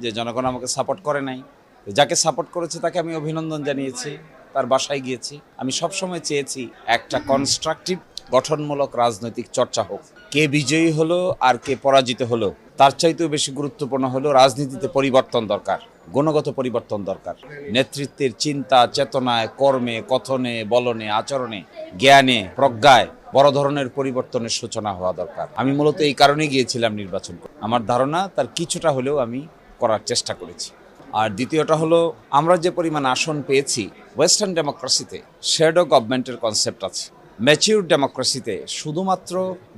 যে জনগণ আমাকে সাপোর্ট করে নাই। যাকে সাপোর্ট করেছে তাকে আমি অভিনন্দন জানিয়েছি, তার বাসায় গিয়েছি। আমি সবসময় চেয়েছি একটা কনস্ট্রাকটিভ গঠনমূলক রাজনৈতিক চর্চা হোক। কে বিজয়ী হলো আর কে পরাজিত হলো তার চাইতেও বেশি গুরুত্বপূর্ণ হলো রাজনীতিতে পরিবর্তন দরকার, গুণগত পরিবর্তন দরকার। নেতৃত্বের চিন্তা চেতনায়, কর্মে, কথনে, বলনে, আচরণে, জ্ঞানে, প্রজ্ঞায় বড় ধরনের পরিবর্তনের সূচনা হওয়া দরকার। আমি মূলত এই কারণেই গিয়েছিলাম নির্বাচন করতে। আমার ধারণা তার কিছুটা হলেও আমি করার চেষ্টা করেছি। আর দ্বিতীয়টা হলো, আমরা যে পরিমাণ আসন পেয়েছি, ওয়েস্টার্ন ডেমোক্রেসিতে শ্যাডো গভর্নমেন্টের কনসেপ্ট আছে। ম্যাচিউর ডেমোক্রেসিতে শুধুমাত্র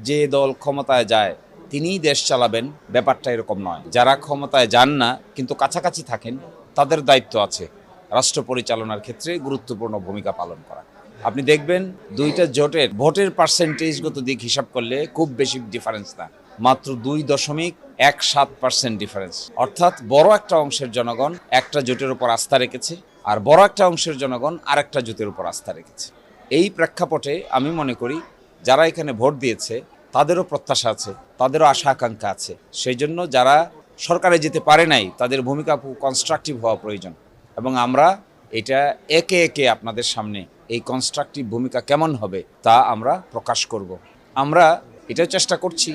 যে দল ক্ষমতায় যায় তিনিই দেশ চালাবেন, ব্যাপারটা এরকম নয়। যারা ক্ষমতায় যান না কিন্তু কাছাকাছি থাকেন, তাদের দায়িত্ব আছে রাষ্ট্র পরিচালনার ক্ষেত্রে গুরুত্বপূর্ণ ভূমিকা পালন করা। আপনি দেখবেন দুইটা জোটের ভোটের পার্সেন্টেজগত দিক হিসাব করলে খুব বেশি ডিফারেন্স না, মাত্র 2.17% ডিফারেন্স। অর্থাৎ বড় একটা অংশের জনগণ একটা জোটের উপর আস্থা রেখেছে, আর বড় একটা অংশের জনগণ আরেকটা জোটের উপর আস্থা রেখেছে। এই প্রেক্ষাপটে আমি মনে করি যারা এখানে ভোট দিয়েছে তাদেরও প্রত্যাশা আছে, তাদেরও আশা আকাঙ্ক্ষা আছে। সেই জন্য যারা সরকারে যেতে পারে নাই তাদের ভূমিকা কনস্ট্রাকটিভ হওয়া প্রয়োজন, এবং আমরা এটা একে একে আপনাদের সামনে এই কনস্ট্রাকটিভ ভূমিকা কেমন হবে তা আমরা প্রকাশ করব। আমরা এটাও চেষ্টা করছি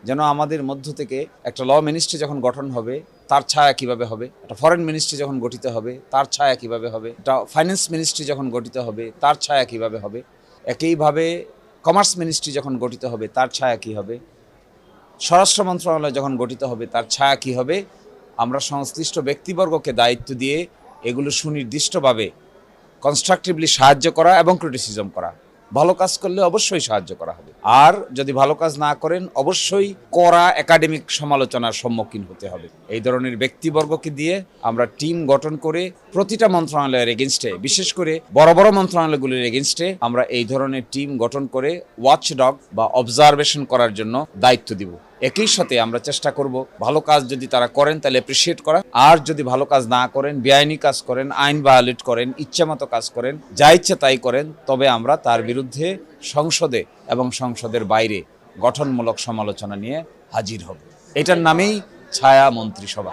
যেন আমাদের মধ্য থেকে একটা ল মিনিস্ট্রি যখন গঠন হবে তার ছায়া কিভাবে হবে, একটা ফরেন মিনিস্ট্রি যখন গঠিত হবে তার ছায়া কিভাবে হবে, একটা ফাইন্যান্স মিনিস্ট্রি যখন গঠিত হবে তার ছায়া কিভাবে হবে, একইভাবে কমার্স মিনিস্ট্রি যখন গঠিত হবে তার ছায়া কী হবে, স্বরাষ্ট্র মন্ত্রণালয় যখন গঠিত হবে তার ছায়া কী হবে। আমরা সংশ্লিষ্ট ব্যক্তিবর্গকে দায়িত্ব দিয়ে এগুলো সুনির্দিষ্টভাবে কনস্ট্রাকটিভলি সাহায্য করা এবং ক্রিটিসিজম করা। ভালো কাজ করলে অবশ্যই সাহায্য করা হবে, আর যদি ভালো কাজ না করেন অবশ্যই কড়া একাডেমিক সমালোচনার সম্মুখীন হতে হবে। এই ধরনের ব্যক্তিবর্গকে দিয়ে আমরা টিম গঠন করে প্রতিটা মন্ত্রণালয়ের এগেনস্টে, বিশেষ করে বড় বড় মন্ত্রণালয়গুলির এগেনস্টে আমরা এই ধরনের টিম গঠন করে ওয়াচডগ বা অবজারভেশন করার জন্য দায়িত্ব দিব। একই সাথে আমরা চেষ্টা করব ভালো কাজ যদি তারা করেন তাহলে অ্যাপ্রিসিয়েট করা, আর যদি ভালো কাজ না করেন, বেআইনি কাজ করেন, আইন ভায়োলেট করেন, ইচ্ছামতো কাজ করেন, যা ইচ্ছে তাই করেন, তবে আমরা তার বিরুদ্ধে সংসদে এবং সংসদের বাইরে গঠনমূলক সমালোচনা নিয়ে হাজির হব। এটার নামেই ছায়া মন্ত্রিসভা।